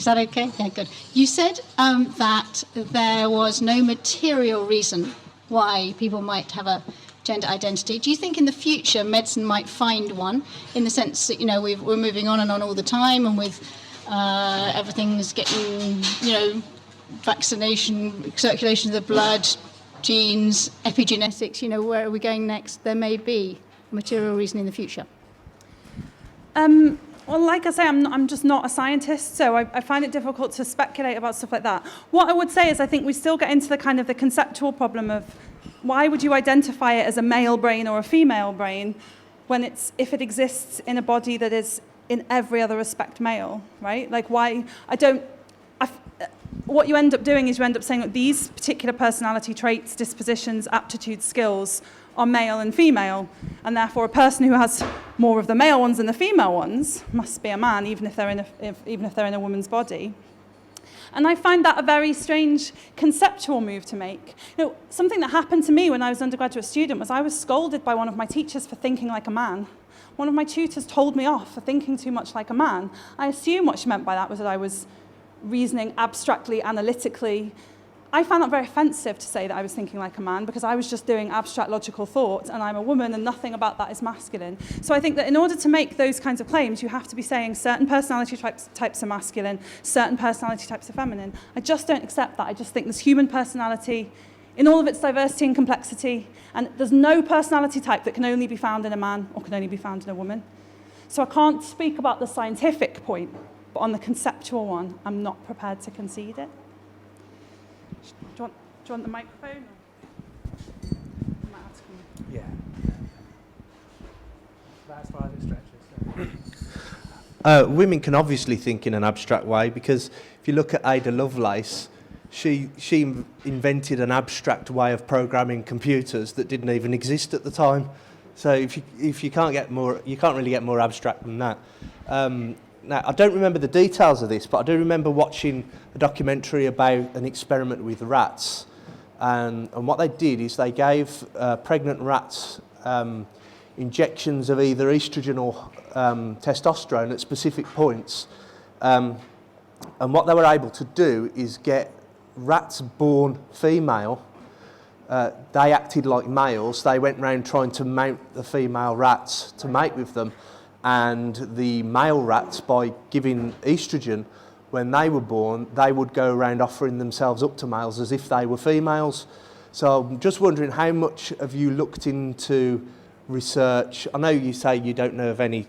Is that okay? Yeah, good. You said that there was no material reason why people might have a gender identity. Do you think in the future medicine might find one, in the sense that, we're moving on and on all the time, and with everything's getting, vaccination, circulation of the blood, genes, epigenetics, where are we going next? There may be a material reason in the future. Well, like I say, I'm just not a scientist, so I find it difficult to speculate about stuff like that. What I would say is I think we still get into the kind of the conceptual problem of why would you identify it as a male brain or a female brain when if it exists in a body that is in every other respect male, right? Like what you end up doing is you end up saying that these particular personality traits, dispositions, aptitudes, skills are male and female, and therefore a person who has more of the male ones than the female ones must be a man, even if they're in a woman's body. And I find that a very strange conceptual move to make. Something that happened to me when I was an undergraduate student was I was scolded by one of my teachers for thinking like a man. One of my tutors told me off for thinking too much like a man. I assume what she meant by that was that I was reasoning abstractly, analytically. I found that very offensive to say that I was thinking like a man, because I was just doing abstract logical thought, and I'm a woman and nothing about that is masculine. So I think that in order to make those kinds of claims, you have to be saying certain personality types are masculine, certain personality types are feminine. I just don't accept that. I just think there's human personality in all of its diversity and complexity, and there's no personality type that can only be found in a man or can only be found in a woman. So I can't speak about the scientific point, but on the conceptual one, I'm not prepared to concede it. Do you want the microphone? Yeah. That's as far as it stretches. Women can obviously think in an abstract way, because if you look at Ada Lovelace, she invented an abstract way of programming computers that didn't even exist at the time. So if you can't get more, you can't really get more abstract than that. Now, I don't remember the details of this, but I do remember watching a documentary about an experiment with rats. And what they did is they gave pregnant rats injections of either estrogen or testosterone at specific points. And what they were able to do is get rats born female. They acted like males. They went around trying to mount the female rats to mate with them. And the male rats, by giving estrogen, when they were born, they would go around offering themselves up to males as if they were females. So I'm just wondering, how much have you looked into research? I know you say you don't know of any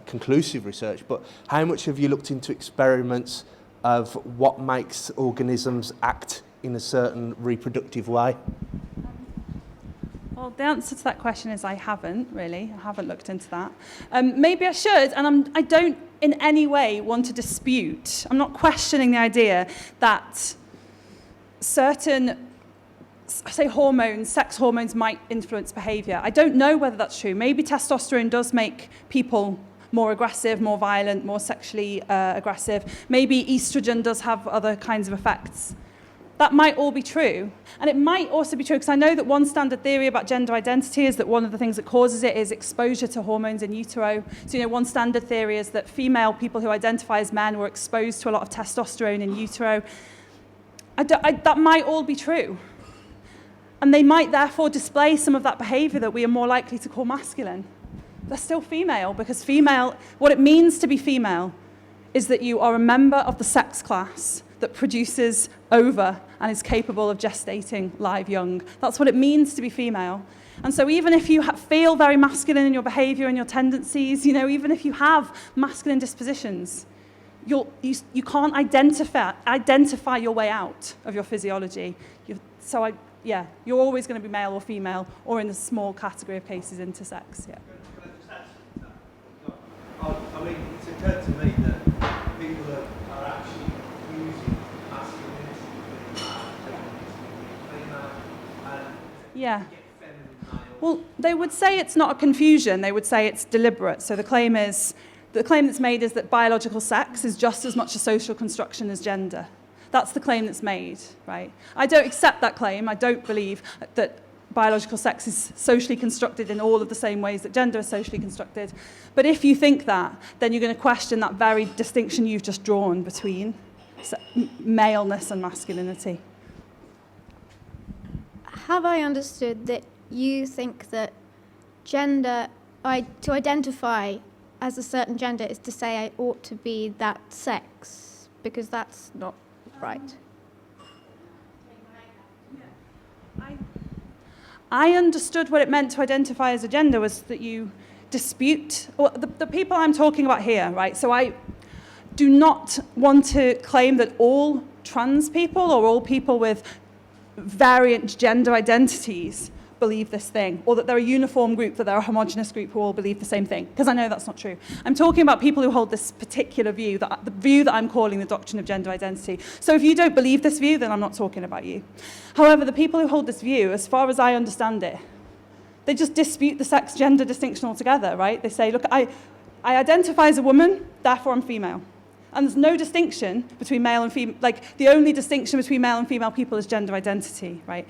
conclusive research, but how much have you looked into experiments of what makes organisms act in a certain reproductive way? Well, the answer to that question is I haven't, really. I haven't looked into that. Maybe I should, and I don't in any way want to dispute. I'm not questioning the idea that certain, say, hormones, sex hormones might influence behaviour. I don't know whether that's true. Maybe testosterone does make people more aggressive, more violent, more sexually aggressive. Maybe estrogen does have other kinds of effects. That might all be true. And it might also be true, because I know that one standard theory about gender identity is that one of the things that causes it is exposure to hormones in utero. So, one standard theory is that female people who identify as men were exposed to a lot of testosterone in utero. That might all be true. And they might therefore display some of that behavior that we are more likely to call masculine. They're still female, because what it means to be female is that you are a member of the sex class that produces ova and is capable of gestating live young. That's what it means to be female. And so even if you feel very masculine in your behavior and your tendencies, even if you have masculine dispositions, you can't identify your way out of your physiology. You're always going to be male or female, or in a small category of cases, intersex. Yeah. I mean, it's occurred to me that people are actually using masculinity Yeah. Well, they would say it's not a confusion. They would say it's deliberate. So the claim that's made is that biological sex is just as much a social construction as gender. That's the claim that's made, right? I don't accept that claim. I don't believe that biological sex is socially constructed in all of the same ways that gender is socially constructed. But if you think that, then you're going to question that very distinction you've just drawn between maleness and masculinity. Have I understood that you think that to identify as a certain gender is to say I ought to be that sex? Because that's not right. I understood what it meant to identify as a gender was that you dispute, well, the people I'm talking about here, right? So I do not want to claim that all trans people or all people with variant gender identities believe this thing, or that they're a uniform group, that they're a homogenous group who all believe the same thing, because I know that's not true. I'm talking about people who hold this particular view, the view that I'm calling the doctrine of gender identity. So if you don't believe this view, then I'm not talking about you. However, the people who hold this view, as far as I understand it, they just dispute the sex-gender distinction altogether, right? They say, look, I identify as a woman, therefore I'm female. And there's no distinction between male and female, like the only distinction between male and female people is gender identity, right?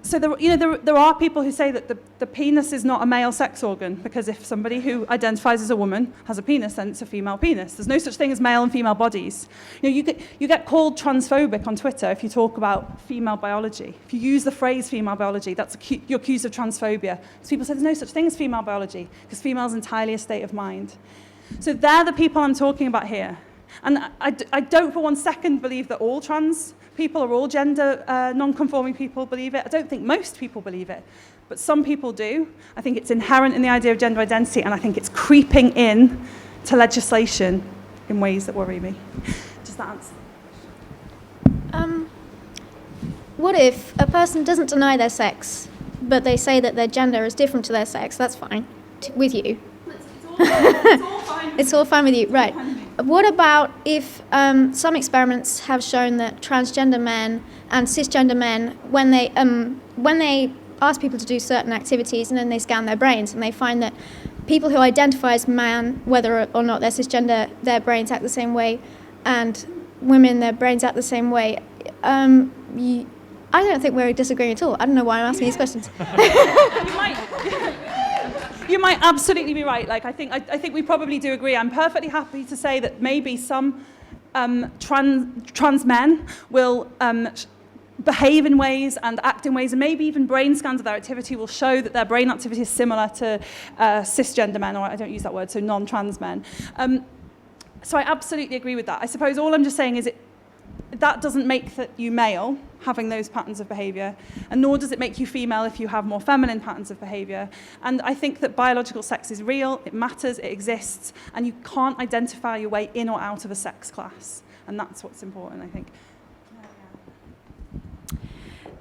So there are people who say that the penis is not a male sex organ, because if somebody who identifies as a woman has a penis, then it's a female penis. There's no such thing as male and female bodies. You get called transphobic on Twitter if you talk about female biology. If you use the phrase female biology, you're accused of transphobia. So people say there's no such thing as female biology, because female is entirely a state of mind. So they're the people I'm talking about here. And I don't for one second believe that all trans people or all gender non-conforming people believe it. I don't think most people believe it, but some people do. I think it's inherent in the idea of gender identity, and I think it's creeping in to legislation in ways that worry me. Does that answer? What if a person doesn't deny their sex, but they say that their gender is different to their sex? That's fine with you. It's all fine. It's all fine with you, right? What about if some experiments have shown that transgender men and cisgender men, when they ask people to do certain activities and then they scan their brains and they find that people who identify as man, whether or not they're cisgender, their brains act the same way, and women, their brains act the same way. I don't think we're disagreeing at all. I don't know why I'm asking these questions. You might absolutely be right. Like I think we probably do agree. I'm perfectly happy to say that maybe some trans men will behave in ways and act in ways, and maybe even brain scans of their activity will show that their brain activity is similar to cisgender men, or I don't use that word, so non-trans men. So I absolutely agree with that. I suppose all I'm just saying is that doesn't make you male, having those patterns of behaviour, and nor does it make you female if you have more feminine patterns of behaviour. And I think that biological sex is real, it matters, it exists, and you can't identify your way in or out of a sex class. And that's what's important, I think.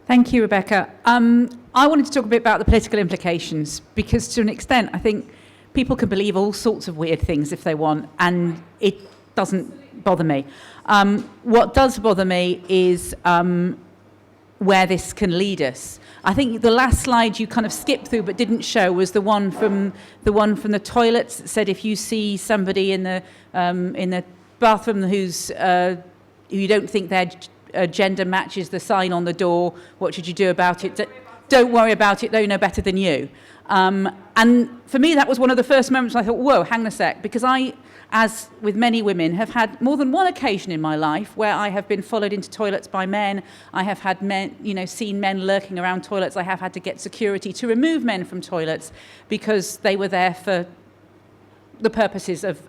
Thank you, Rebecca. I wanted to talk a bit about the political implications, because to an extent, I think people can believe all sorts of weird things if they want, and it doesn't bother me. What does bother me is where this can lead us. I think the last slide you kind of skipped through but didn't show was the one from the toilets that said if you see somebody in the bathroom who you don't think their gender matches the sign on the door, what should you do about it? Don't worry about it, they know better than you. And for me, that was one of the first moments I thought, whoa, hang on a sec, because I, as with many women, have had more than one occasion in my life where I have been followed into toilets by men. I have had men, seen men lurking around toilets. I have had to get security to remove men from toilets because they were there for the purposes of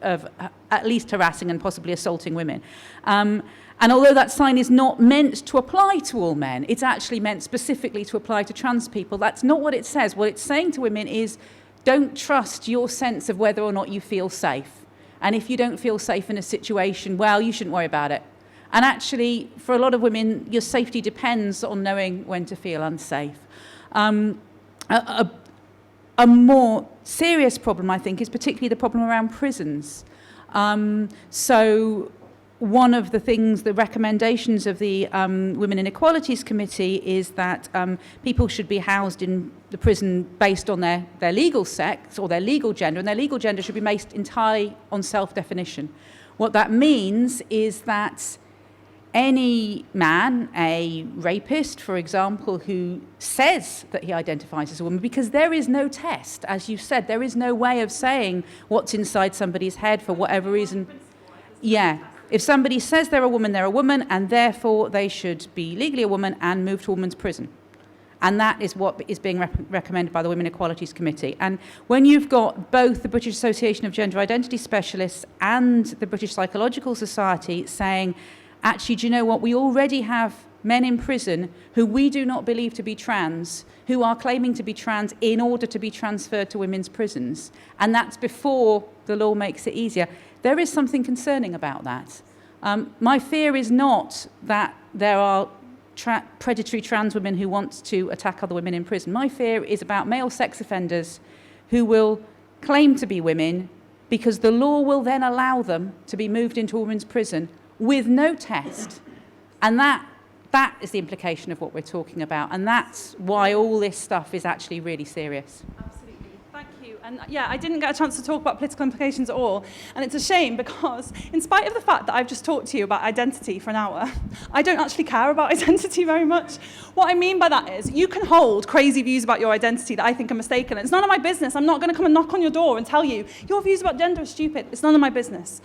at least harassing and possibly assaulting women. And although that sign is not meant to apply to all men, it's actually meant specifically to apply to trans people. That's not what it says. What it's saying to women is, don't trust your sense of whether or not you feel safe. And if you don't feel safe in a situation, well, you shouldn't worry about it. And actually, for a lot of women, your safety depends on knowing when to feel unsafe. A more serious problem, I think, is particularly the problem around prisons. So one of the things, the recommendations of the Women Inequalities Committee is that people should be housed in the prison based on their legal sex or their legal gender, and their legal gender should be based entirely on self-definition. What that means is that any man, a rapist, for example, who says that he identifies as a woman, because there is no test, as you said, there is no way of saying what's inside somebody's head for whatever reason. Yeah. If somebody says they're a woman, and therefore they should be legally a woman and move to a woman's prison. And that is what is being recommended by the Women Equalities Committee. And when you've got both the British Association of Gender Identity Specialists and the British Psychological Society saying, actually, do you know what, we already have men in prison who we do not believe to be trans, who are claiming to be trans in order to be transferred to women's prisons. And that's before the law makes it easier. There is something concerning about that. My fear is not that there are predatory trans women who want to attack other women in prison. My fear is about male sex offenders who will claim to be women because the law will then allow them to be moved into a women's prison with no test. And that is the implication of what we're talking about. And that's why all this stuff is actually really serious. Absolutely. Thank you. And yeah, I didn't get a chance to talk about political implications at all. And it's a shame because in spite of the fact that I've just talked to you about identity for an hour, I don't actually care about identity very much. What I mean by that is you can hold crazy views about your identity that I think are mistaken. It's none of my business. I'm not going to come and knock on your door and tell you your views about gender are stupid. It's none of my business.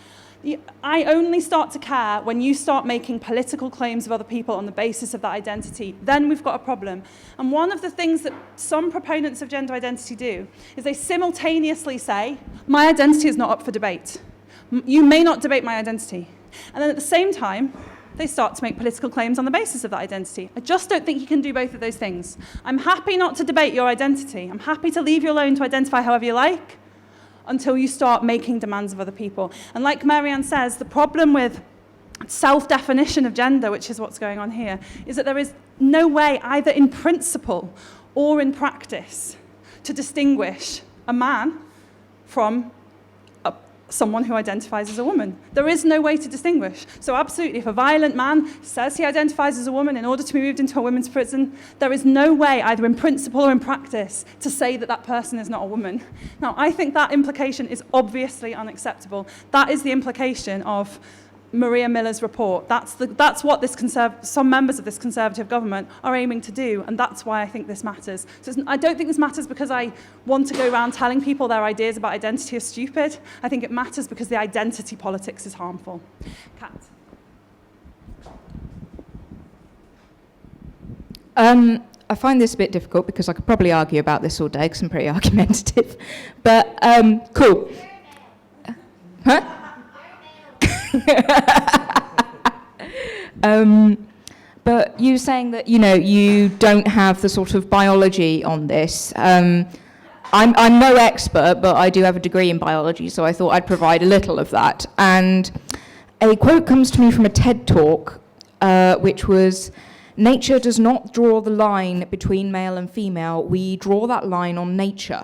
I only start to care when you start making political claims of other people on the basis of that identity. Then we've got a problem. And one of the things that some proponents of gender identity do is they simultaneously say, my identity is not up for debate. You may not debate my identity. And then at the same time, they start to make political claims on the basis of that identity. I just don't think you can do both of those things. I'm happy not to debate your identity. I'm happy to leave you alone to identify however you like, until you start making demands of other people. And like Marianne says, the problem with self-definition of gender, which is what's going on here, is that there is no way, either in principle or in practice, to distinguish a man from someone who identifies as a woman. There is no way to distinguish. So absolutely, if a violent man says he identifies as a woman in order to be moved into a women's prison, there is no way, either in principle or in practice, to say that that person is not a woman. Now, I think that implication is obviously unacceptable. That is the implication of Maria Miller's report. That's what some members of this Conservative government are aiming to do, and that's why I think this matters. So I don't think this matters because I want to go around telling people their ideas about identity are stupid. I think it matters because the identity politics is harmful. Kat. I find this a bit difficult because I could probably argue about this all day because I'm pretty argumentative. But cool. Huh? But you saying that, you don't have the sort of biology on this. I'm no expert, but I do have a degree in biology, so I thought I'd provide a little of that. And a quote comes to me from a TED talk, which was, "Nature does not draw the line between male and female. We draw that line on nature."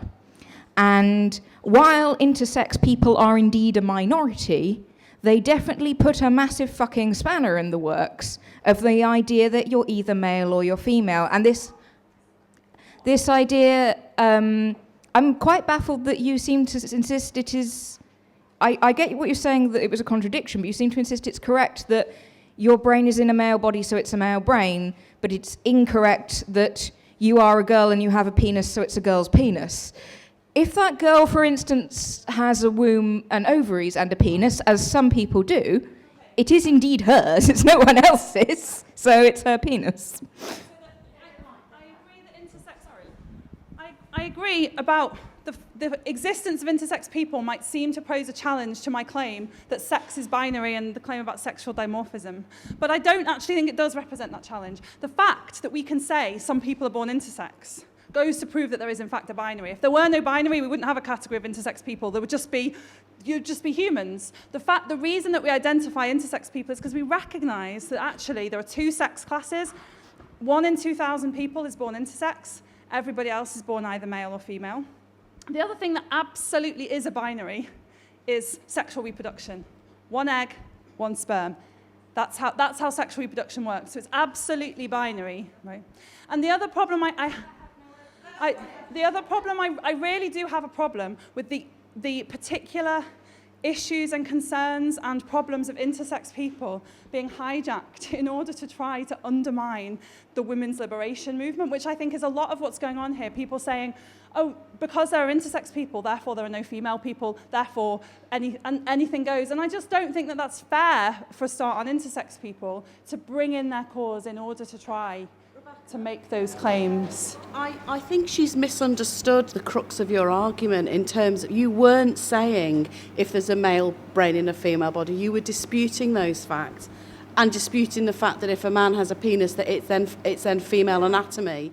And while intersex people are indeed a minority, they definitely put a massive fucking spanner in the works of the idea that you're either male or you're female. And this idea, I'm quite baffled that you seem to insist it is... I get what you're saying, that it was a contradiction, but you seem to insist it's correct that your brain is in a male body, so it's a male brain, but it's incorrect that you are a girl and you have a penis, so it's a girl's penis. If that girl, for instance, has a womb and ovaries and a penis, as some people do, it is indeed hers. It's no one else's, so it's her penis. I agree about the existence of intersex people might seem to pose a challenge to my claim that sex is binary and the claim about sexual dimorphism. But I don't actually think it does represent that challenge. The fact that we can say some people are born intersex goes to prove that there is in fact a binary. If there were no binary, we wouldn't have a category of intersex people. There would just be, you'd just be humans. The reason that we identify intersex people is because we recognize that actually there are two sex classes. 1 in 2,000 people is born intersex. Everybody else is born either male or female. The other thing that absolutely is a binary is sexual reproduction. 1 egg, 1 sperm. That's how sexual reproduction works. So it's absolutely binary, right? And the other problem I really do have a problem with the particular issues and concerns and problems of intersex people being hijacked in order to try to undermine the women's liberation movement, which I think is a lot of what's going on here. People saying, oh, because there are intersex people, therefore there are no female people, therefore anything goes. And I just don't think that that's fair for a start on intersex people to bring in their cause in order to try to make those claims. I think she's misunderstood the crux of your argument in terms of you weren't saying if there's a male brain in a female body, you were disputing those facts and disputing the fact that if a man has a penis that it's then female anatomy.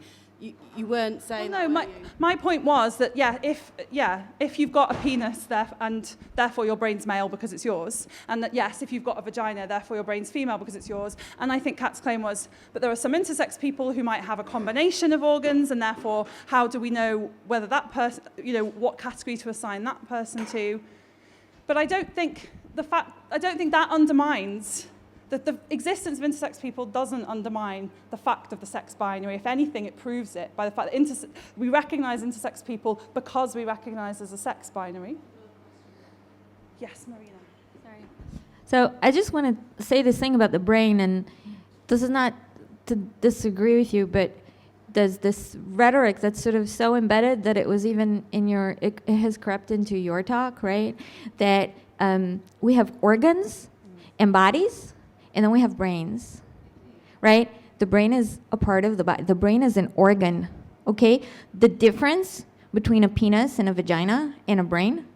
You weren't saying well, no, my point was that if you've got a penis and therefore your brain's male because it's yours, and that yes, if you've got a vagina, therefore your brain's female because it's yours. And I think Kat's claim was, but there are some intersex people who might have a combination of organs, and therefore how do we know whether that person, what category to assign that person to? But I don't think that undermines. The existence of intersex people doesn't undermine the fact of the sex binary. If anything, it proves it by the fact that we recognise intersex people because we recognise as a sex binary. Yes, Marina. Sorry. So I just want to say this thing about the brain, and this is not to disagree with you, but there's this rhetoric that's sort of so embedded that it was even in it has crept into your talk, right? That we have organs and bodies, and then we have brains, right? The brain is a part of the body. The brain is an organ, okay? The difference between a penis and a vagina and a brain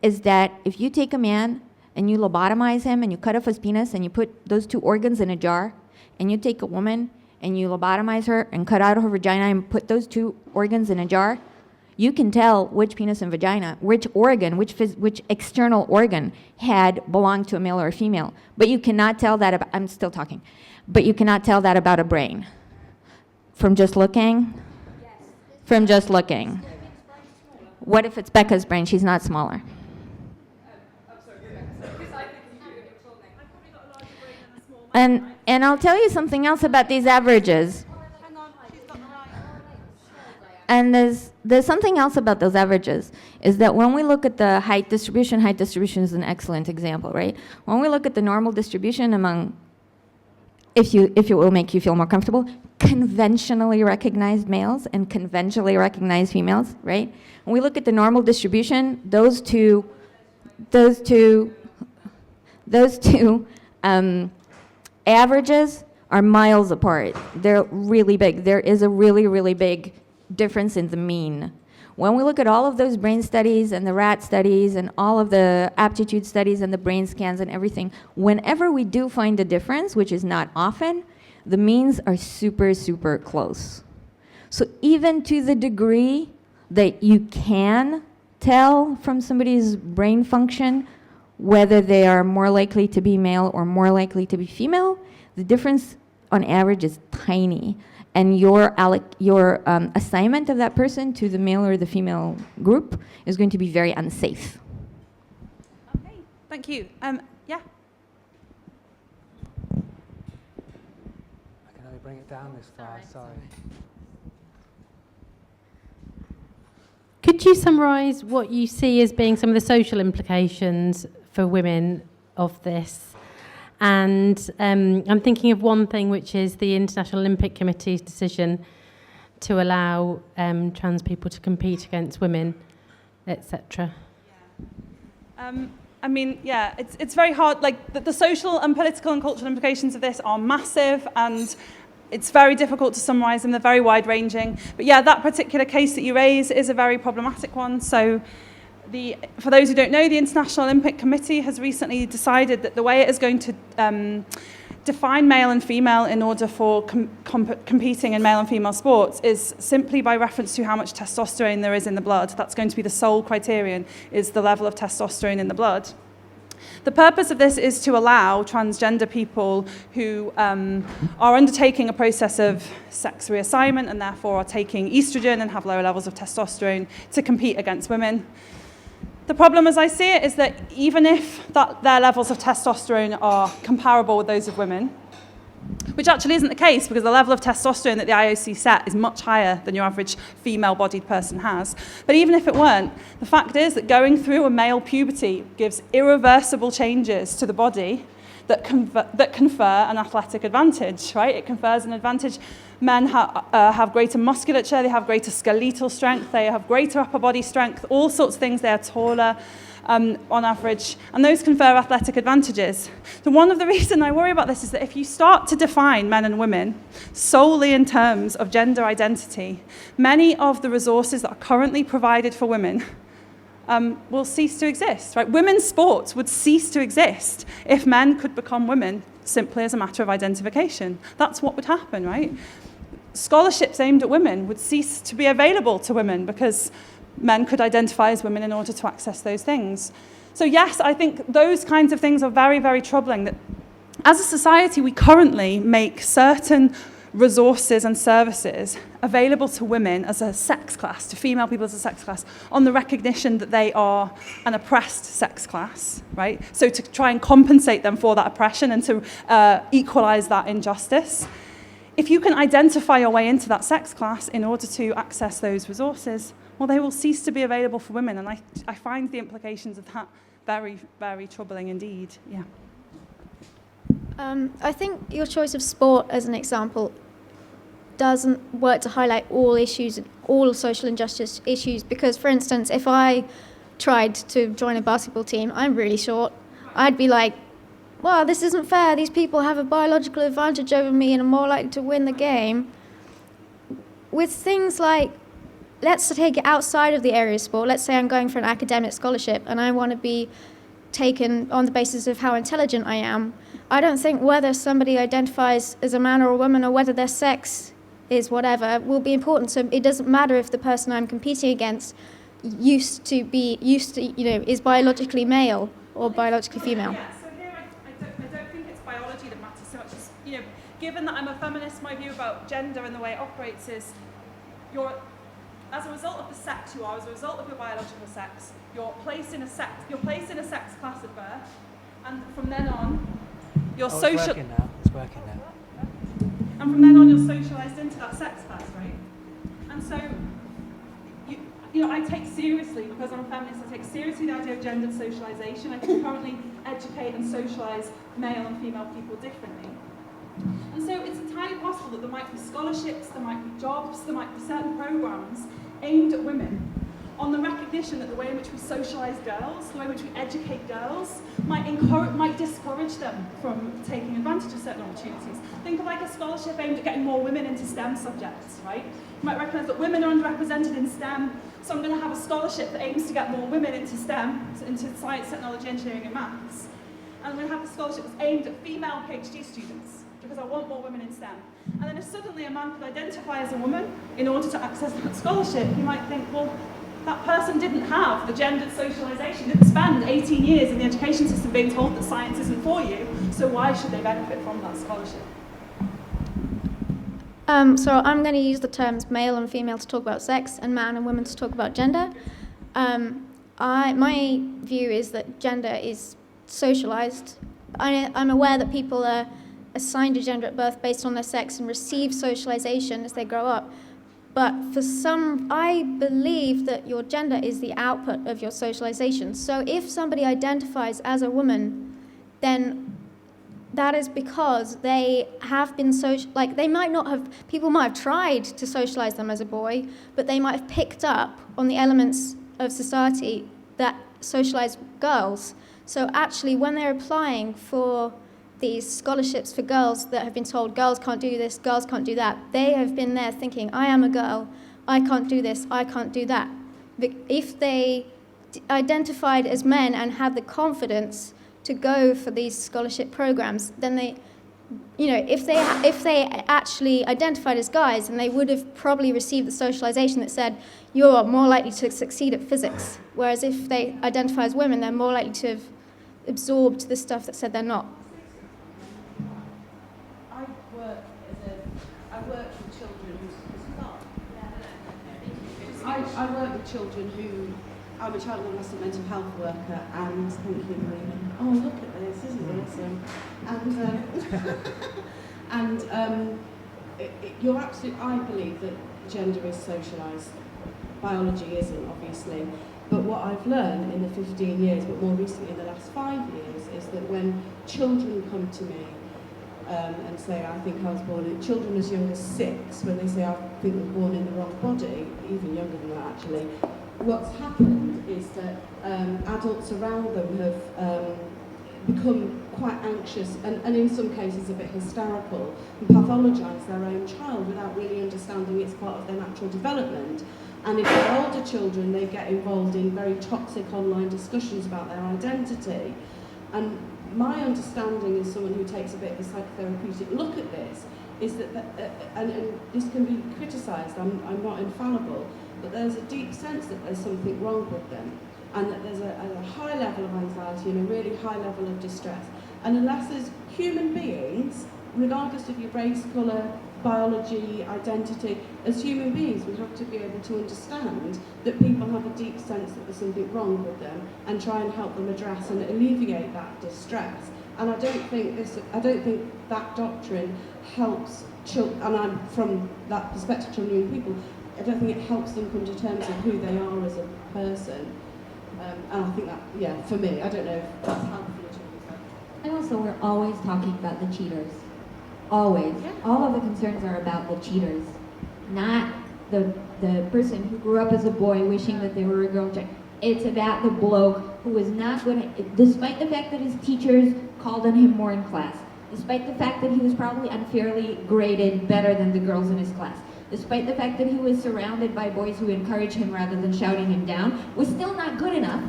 is that if you take a man and you lobotomize him and you cut off his penis and you put those two organs in a jar, and you take a woman and you lobotomize her and cut out her vagina and put those two organs in a jar, you can tell which penis and vagina, which organ, which external organ belonged to a male or a female. But you cannot tell that about, I'm still talking, but you cannot tell that about a brain. From just looking? Yes. From just looking. What if it's Becca's brain? She's not smaller. And I'll tell you something else about these averages. And there's something else about those averages, is that when we look at the height distribution is an excellent example, right? When we look at the normal distribution among, if it will make you feel more comfortable, conventionally recognized males and conventionally recognized females, right? When we look at the normal distribution, those two averages are miles apart. They're really big. There is a really, really big difference in the mean. When we look at all of those brain studies and the rat studies and all of the aptitude studies and the brain scans and everything, whenever we do find a difference, which is not often, the means are super, super close. So even to the degree that you can tell from somebody's brain function whether they are more likely to be male or more likely to be female, the difference on average is tiny. And your assignment of that person to the male or the female group is going to be very unsafe. Okay, thank you. Yeah. I can only bring it down this far, sorry. Could you summarise what you see as being some of the social implications for women of this? And I'm thinking of one thing, which is the International Olympic Committee's decision to allow trans people to compete against women, etc. I mean, yeah, it's very hard. Like the social and political and cultural implications of this are massive, and it's very difficult to summarise them. They're very wide-ranging. But yeah, that particular case that you raise is a very problematic one. So for those who don't know, the International Olympic Committee has recently decided that the way it is going to define male and female in order for competing in male and female sports is simply by reference to how much testosterone there is in the blood. That's going to be the sole criterion, is the level of testosterone in the blood. The purpose of this is to allow transgender people who are undertaking a process of sex reassignment and therefore are taking estrogen and have lower levels of testosterone to compete against women. The problem, as I see it, is that even if their levels of testosterone are comparable with those of women, which actually isn't the case because the level of testosterone that the IOC set is much higher than your average female-bodied person has. But even if it weren't, the fact is that going through a male puberty gives irreversible changes to the body that confer an athletic advantage, right? It confers an advantage. Men have greater musculature, they have greater skeletal strength, they have greater upper body strength, all sorts of things. They are taller on average, and those confer athletic advantages. So one of the reasons I worry about this is that if you start to define men and women solely in terms of gender identity, many of the resources that are currently provided for women will cease to exist, right? Women's sports would cease to exist if men could become women simply as a matter of identification. That's what would happen, right? Scholarships aimed at women would cease to be available to women because men could identify as women in order to access those things. So yes, I think those kinds of things are very, very troubling. That as a society, we currently make certain resources and services available to women as a sex class, to female people as a sex class, on the recognition that they are an oppressed sex class, right? So to try and compensate them for that oppression and to equalize that injustice. If you can identify your way into that sex class in order to access those resources, well, they will cease to be available for women. And I find the implications of that very, very troubling indeed. Yeah. I think your choice of sport as an example doesn't work to highlight all issues, all social injustice issues, because, for instance, if I tried to join a basketball team, I'm really short, I'd be like, well, this isn't fair, these people have a biological advantage over me and are more likely to win the game. With things like, let's take it outside of the area of sport, let's say I'm going for an academic scholarship and I want to be taken on the basis of how intelligent I am. I don't think whether somebody identifies as a man or a woman or whether their sex is whatever will be important. So it doesn't matter if the person I'm competing against is biologically male or biologically female. Yeah, so here I don't think it's biology that matters so much as, given that I'm a feminist, my view about gender and the way it operates is as a result of the sex you are, as a result of your biological sex, you're placed in a sex class at birth, and from then on, you're It's working now. And from then on, you're socialised into that sex class, right? And so, I take seriously, because I'm a feminist, I take seriously the idea of gendered socialisation. I can currently educate and socialise male and female people differently. And so it's entirely possible that there might be scholarships, there might be jobs, there might be certain programmes aimed at women on the recognition that the way in which we socialise girls, the way in which we educate girls, might discourage them from taking advantage of certain opportunities. Think of like a scholarship aimed at getting more women into STEM subjects, right? You might recognise that women are underrepresented in STEM, so I'm going to have a scholarship that aims to get more women into STEM, into science, technology, engineering and maths. And I'm going to have a scholarship that's aimed at female PhD students, because I want more women in STEM. And then if suddenly a man could identify as a woman in order to access that scholarship, you might think, well, that person didn't have the gendered socialisation, didn't spend 18 years in the education system being told that science isn't for you, so why should they benefit from that scholarship? So I'm going to use the terms male and female to talk about sex and man and women to talk about gender. My view is that gender is socialised. I'm aware that people are assigned a gender at birth based on their sex and receive socialisation as they grow up. But I believe that your gender is the output of your socialization. So if somebody identifies as a woman, then that is because they have been people might have tried to socialize them as a boy, but they might have picked up on the elements of society that socialize girls. So actually, when they're applying for these scholarships for girls that have been told girls can't do this, girls can't do that, they have been there thinking, I am a girl, I can't do this, I can't do that. If they identified as men and had the confidence to go for these scholarship programs, then they, if they actually identified as guys, then they would have probably received the socialization that said, you're more likely to succeed at physics. Whereas if they identify as women, they're more likely to have absorbed the stuff that said they're not. I work with children who, I'm a child and adolescent mental health worker, and thinking, oh, look at this is awesome. And you're absolutely, I believe that gender is socialised. Biology isn't, obviously. But what I've learned in the 15 years, but more recently in the last 5 years, is that when children come to me and say, I think I was born in, children as young as 6, when they say, I think we're born in the wrong body, even younger than that actually, what's happened is that adults around them have become quite anxious and in some cases a bit hysterical and pathologise their own child without really understanding it's part of their natural development. And if they're older children, they get involved in very toxic online discussions about their identity. And my understanding as someone who takes a bit of a psychotherapeutic look at this is that, and this can be criticised, I'm not infallible, but there's a deep sense that there's something wrong with them, and that there's a high level of anxiety and a really high level of distress. And unless as human beings, regardless of your race, colour, biology, identity, as human beings we have to be able to understand that people have a deep sense that there's something wrong with them and try and help them address and alleviate that distress. And I don't think that doctrine helps children, and I'm from that perspective, children and people, I don't think it helps them come to terms with who they are as a person. And I think that, yeah, for me, I don't know if that's helpful at all. And also, we're always talking about the cheaters. Always. Yeah. All of the concerns are about the cheaters, not the person who grew up as a boy wishing that they were a girl child. It's about the bloke who was not good at, despite the fact that his teachers called on him more in class, despite the fact that he was probably unfairly graded better than the girls in his class, despite the fact that he was surrounded by boys who encouraged him rather than shouting him down, was still not good enough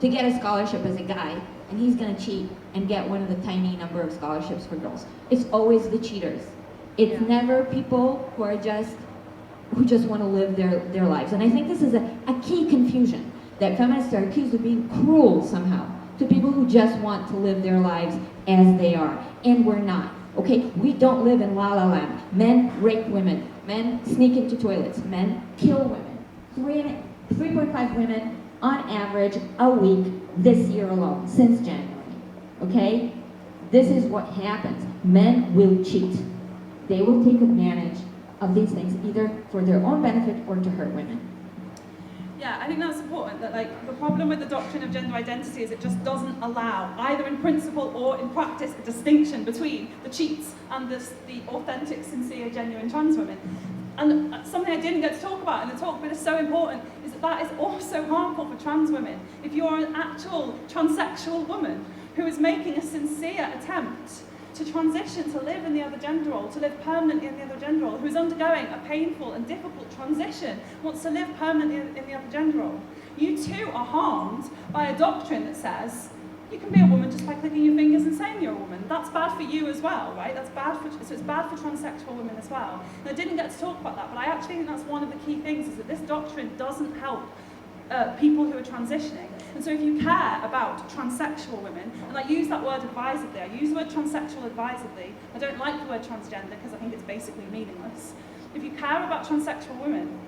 to get a scholarship as a guy, and he's going to cheat and get one of the tiny number of scholarships for girls. It's always the cheaters. It's never people who just want to live their lives. And I think this is a key confusion, that feminists are accused of being cruel somehow to people who just want to live their lives as they are. And we're not. Okay? We don't live in La La Land. Men rape women. Men sneak into toilets. Men kill women. 3.5 women on average a week this year alone, since January. Okay? This is what happens. Men will cheat. They will take advantage of these things, either for their own benefit or to hurt women. Yeah, I think that's important, that like the problem with the doctrine of gender identity is it just doesn't allow, either in principle or in practice, a distinction between the cheats and the authentic, sincere, genuine trans women. And something I didn't get to talk about in the talk, but is so important, is that is also harmful for trans women. If you're an actual transsexual woman who is making a sincere attempt to transition, to live in the other gender role, to live permanently in the other gender role, who is undergoing a painful and difficult transition, wants to live permanently in the other gender role, you too are harmed by a doctrine that says you can be a woman just by clicking your fingers and saying you're a woman. That's bad for you as well, right? So it's bad for transsexual women as well. And I didn't get to talk about that, but I actually think that's one of the key things, is that this doctrine doesn't help people who are transitioning. And so if you care about transsexual women, and I use that word advisedly, I use the word transsexual advisedly, I don't like the word transgender because I think it's basically meaningless. If you care about transsexual women,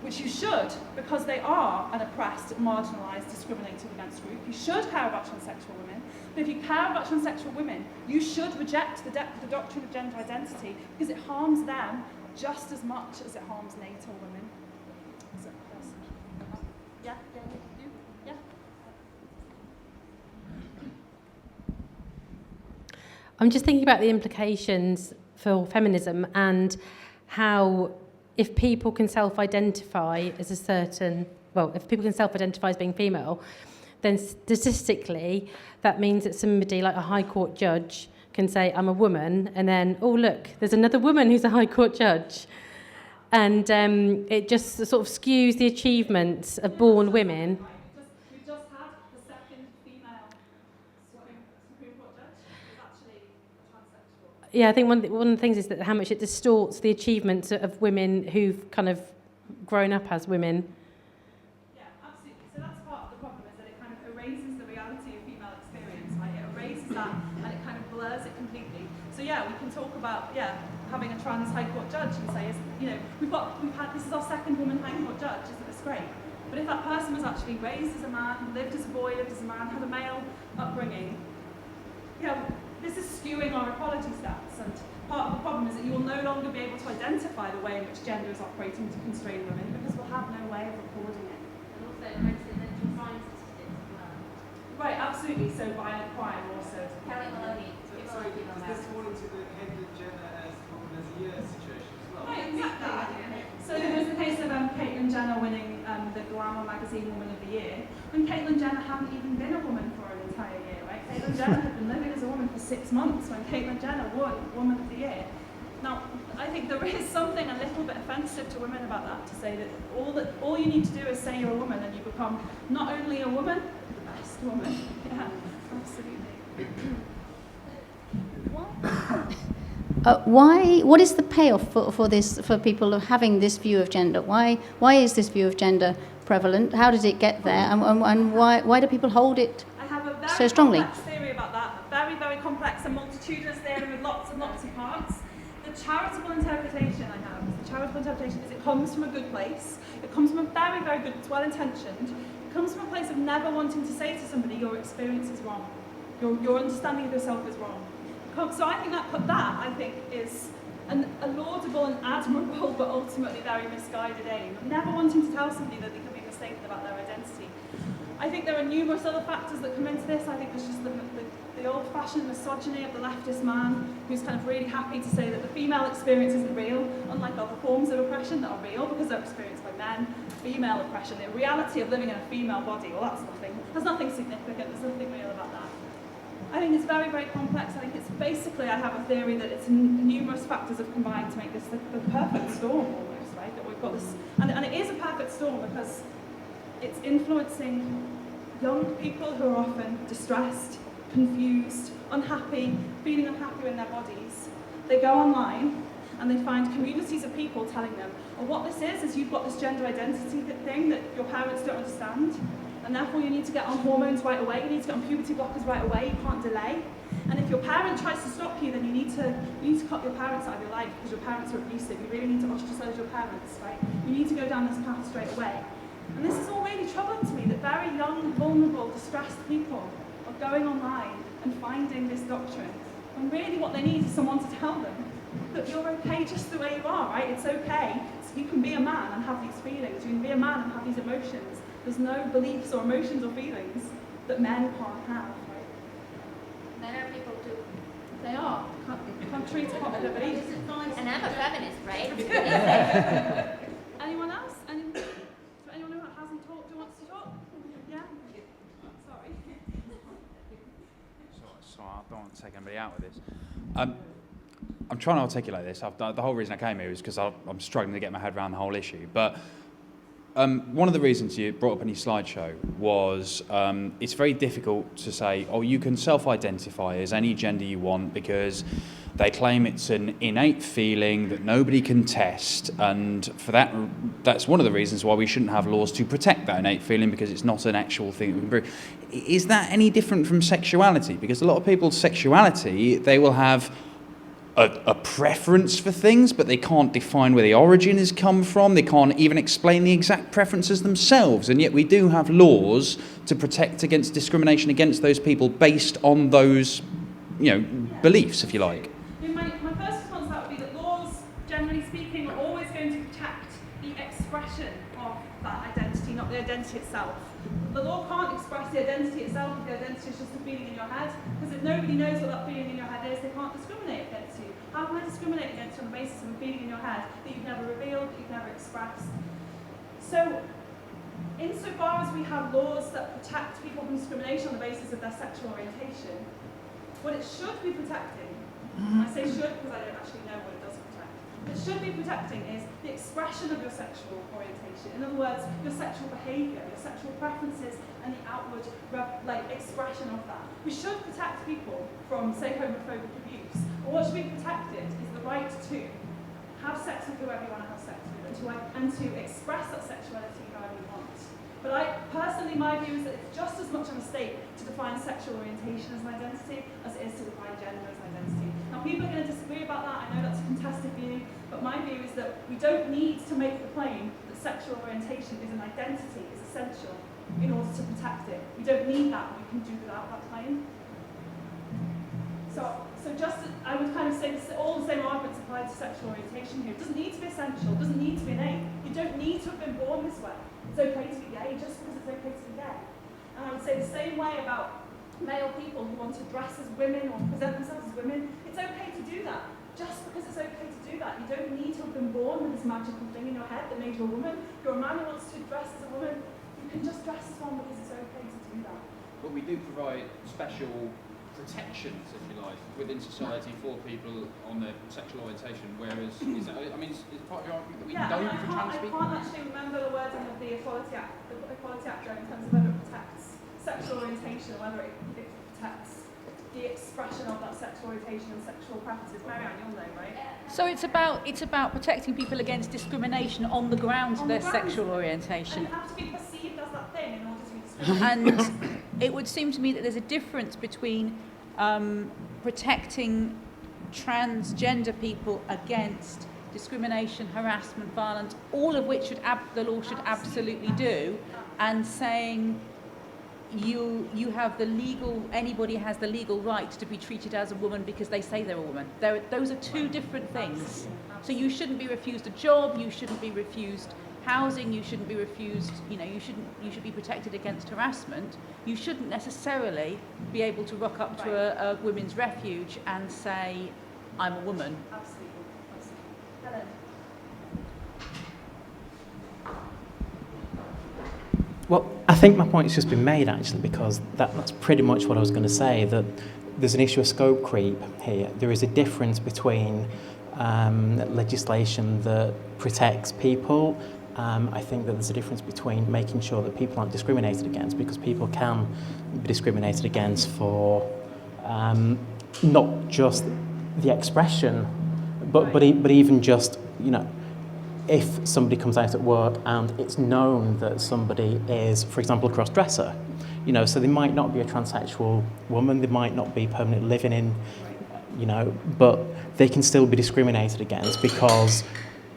which you should, because they are an oppressed, marginalised, discriminated against group, you should care about transsexual women. But if you care about transsexual women, you should reject the doctrine of gender identity, because it harms them just as much as it harms natal women. So, yes. Yeah? Yeah? I'm just thinking about the implications for feminism and how if people can self-identify as a certain, well, if people can self-identify as being female, then statistically that means that somebody like a High Court judge can say, I'm a woman, and then, oh, look, there's another woman who's a High Court judge. And it just sort of skews the achievements of born women. We just had the second female Supreme Court judge who's actually transsexual. Yeah, I think one of the things is that how much it distorts the achievements of women who've kind of grown up as women. Yeah, absolutely. So that's part of the problem, is that it kind of erases the reality of female experience, right? It erases that and it kind of blurs it completely. So yeah, we can talk about, having a trans High Court judge and say, this is our second woman High Court judge, isn't this great? But if that person was actually raised as a man, lived as a boy, lived as a man, had a male upbringing, this is skewing our equality stats, and part of problem is that you will no longer be able to identify the way in which gender is operating to constrain women because we'll have no way of recording it. And also, mental crime statistics as well. Right, absolutely. So violent crime also. Kelly Maloney. Sorry, does this fall into the Caitlyn Jenner as woman as a year situation as well? Right, exactly. So there was the case of Caitlyn Jenner winning the Glamour magazine Woman of the Year, when Caitlyn Jenner hadn't even been a woman for an entire year, right? Caitlyn Jenner had been living as a woman for 6 months when Caitlyn Jenner won Woman of the Year. Now, I think there is something a little bit offensive to women about that, to say that all you need to do is say you're a woman and you become not only a woman, but the best woman. Yeah, absolutely. What is the payoff for this, for people having this view of gender? Why is this view of gender prevalent? How did it get there? And why do people hold it I have a very so strongly? complex theory about that. Very, very complex and multitudinous theory with lots and lots of parts. The charitable interpretation I have, is it comes from a good place. It comes from a very, very good, it's well-intentioned. It comes from a place of never wanting to say to somebody, your experience is wrong. Your understanding of yourself is wrong. So I think that is a laudable and admirable but ultimately very misguided aim. Never wanting to tell somebody that they can be mistaken about their identity. I think there are numerous other factors that come into this. I think there's just the old-fashioned misogyny of the leftist man who's kind of really happy to say that the female experience isn't real, unlike other forms of oppression that are real because they're experienced by men. Female oppression, the reality of living in a female body, well, there's nothing significant, there's nothing real about that. I think it's very, very complex. I think it's basically, I have a theory that it's numerous factors have combined to make this the perfect storm almost, right? That we've got this, and it is a perfect storm because it's influencing young people who are often distressed, confused, unhappy, feeling unhappy in their bodies. They go online and they find communities of people telling them, oh, what this is you've got this gender identity thing that your parents don't understand. And therefore you need to get on hormones right away, you need to get on puberty blockers right away, you can't delay. And if your parent tries to stop you, then you need to cut your parents out of your life because your parents are abusive. You really need to ostracize your parents, right? You need to go down this path straight away. And this is all really troubling to me, that very young, vulnerable, distressed people are going online and finding this doctrine. And really what they need is someone to tell them that you're okay just the way you are, right? It's okay. So you can be a man and have these feelings. You can be a man and have these emotions. There's no beliefs or emotions or feelings that men can't have, right? Men are people too. They are. Can't treat popular beliefs. And I'm a feminist, right? Anyone else? Anyone who hasn't talked who wants to talk? Yeah? Sorry. So I don't want to take anybody out with this. I'm trying to articulate this. The whole reason I came here is because I'm struggling to get my head around the whole issue. But one of the reasons you brought up in your slideshow was it's very difficult to say, oh, you can self-identify as any gender you want because they claim it's an innate feeling that nobody can test, and for that's one of the reasons why we shouldn't have laws to protect that innate feeling because it's not an actual thing that we can prove. Is that any different from sexuality? Because a lot of people's sexuality, they will have a preference for things, but they can't define where the origin has come from. They can't even explain the exact preferences themselves. And yet we do have laws to protect against discrimination against those people based on those, beliefs, if you like. My first response to that would be that laws, generally speaking, are always going to protect the expression of that identity, not the identity itself. The law can't express the identity itself if the identity is just a feeling in your head, because if nobody knows what that feeling in your head is, they can't discriminate against you. How can I discriminate against you on the basis of a feeling in your head that you've never revealed, that you've never expressed? So, insofar as we have laws that protect people from discrimination on the basis of their sexual orientation, what it should be protecting, I say should because I don't actually know what it does protect, what it should be protecting is the expression of your sexual orientation. In other words, your sexual behaviour, your sexual preferences, and the outward expression of that. We should protect people from, say, homophobic abuse. But what should be protected is the right to have sex with whoever you want to have sex with, and to express that sexuality however you want. But personally, my view is that it's just as much a mistake to define sexual orientation as an identity as it is to define gender as an identity. Now, people are going to disagree about that. I know that's a contested view, but my view is that we don't need to make the claim that sexual orientation is an identity, is essential in order to protect it. We don't need that. We can do without that claim. So just I would kind of say this, all the same arguments apply to sexual orientation here. It doesn't need to be essential, it doesn't need to be innate. You don't need to have been born this way. It's okay to be gay just because it's okay to be gay. And I would say the same way about male people who want to dress as women or present themselves as women. It's okay to do that. Just because it's okay to do that. You don't need to have been born with this magical thing in your head that made you a woman. If you're a man who wants to dress as a woman, you can just dress as one because it's okay to do that. But we do provide special protections, if you like, within society for people on their sexual orientation, whereas, is that, I mean, is part of your argument that we don't for trans people? I can't actually remember the wording of the Equality Act, there in terms of whether it protects sexual orientation, whether it protects the expression of that sexual orientation and sexual preferences. Marianne, you'll know, right? So it's about protecting people against discrimination on the grounds of their sexual orientation. And you have to be perceived as that thing in order to be discriminated. And it would seem to me that there's a difference between protecting transgender people against discrimination, harassment, violence, all of which the law should absolutely do, and saying you have anybody has the legal right to be treated as a woman because they say they're a woman. Those are two different things. So you shouldn't be refused a job, you shouldn't be refused housing, you shouldn't be refused, you should be protected against harassment. You shouldn't necessarily be able to rock up to a women's refuge and say, I'm a woman. Absolutely. Helen. Well, I think my point's just been made, actually, because that's pretty much what I was going to say, that there's an issue of scope creep here. There is a difference between legislation that protects people. I think that there's a difference between making sure that people aren't discriminated against, because people can be discriminated against for not just the expression, but even just, if somebody comes out at work and it's known that somebody is, for example, a cross-dresser, so they might not be a transsexual woman, they might not be permanently living in, but they can still be discriminated against because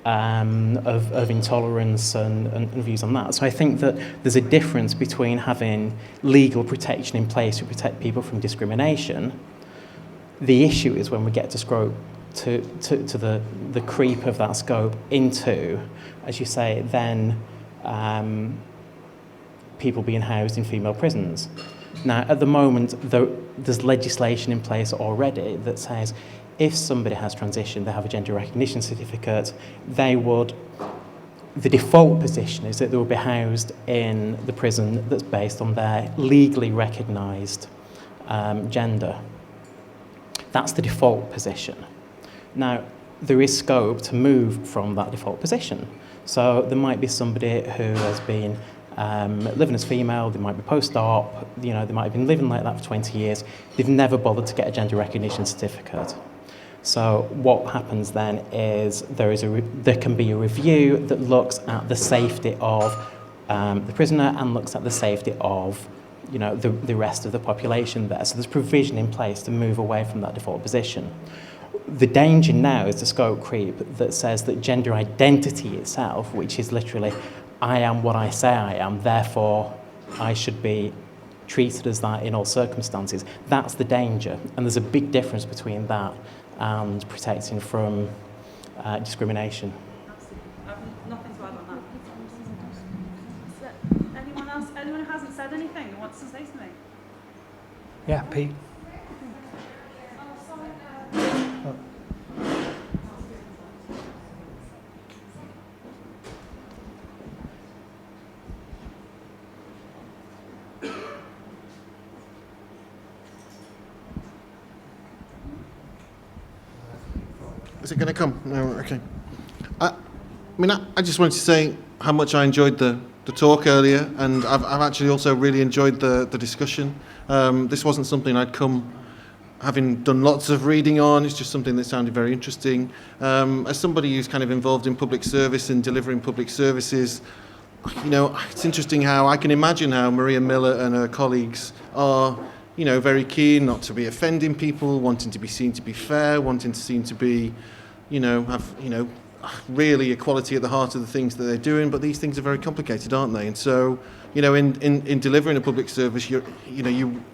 of intolerance and views on that. So I think that there's a difference between having legal protection in place to protect people from discrimination. The issue is when we get to scope to the creep of that scope into, as you say, then people being housed in female prisons. Now, at the moment, there's legislation in place already that says if somebody has transitioned, they have a gender recognition certificate, the default position is that they will be housed in the prison that's based on their legally recognised gender. That's the default position. Now, there is scope to move from that default position. So there might be somebody who has been living as female, they might be post-op, they might have been living like that for 20 years, they've never bothered to get a gender recognition certificate. So what happens then is there can be a review that looks at the safety of the prisoner and looks at the safety of the rest of the population there. So there's provision in place to move away from that default position. The danger now is the scope creep that says that gender identity itself, which is literally, I am what I say I am, therefore I should be treated as that in all circumstances. That's the danger. And there's a big difference between that and protecting from discrimination. Absolutely. Nothing to add on that. Anyone else? Anyone who hasn't said anything and wants to say something? Yeah, Pete. Is it going to come? No, okay. I just wanted to say how much I enjoyed the talk earlier, and I've actually also really enjoyed the discussion. This wasn't something I'd come having done lots of reading on. It's just something that sounded very interesting. As somebody who's kind of involved in public service and delivering public services, it's interesting how I can imagine how Maria Miller and her colleagues are, very keen not to be offending people, wanting to be seen to be fair, wanting to seem to be, have, really equality at the heart of the things that they're doing. But these things are very complicated, aren't they? And so, in delivering a public service, you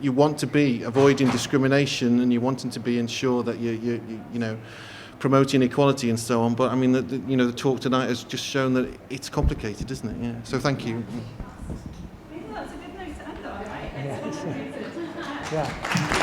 want to be avoiding discrimination, and you wanting to be ensure that you promoting equality and so on. But I mean, the talk tonight has just shown that it's complicated, isn't it? Yeah. So thank you. That's a good note to end on, right? Yeah.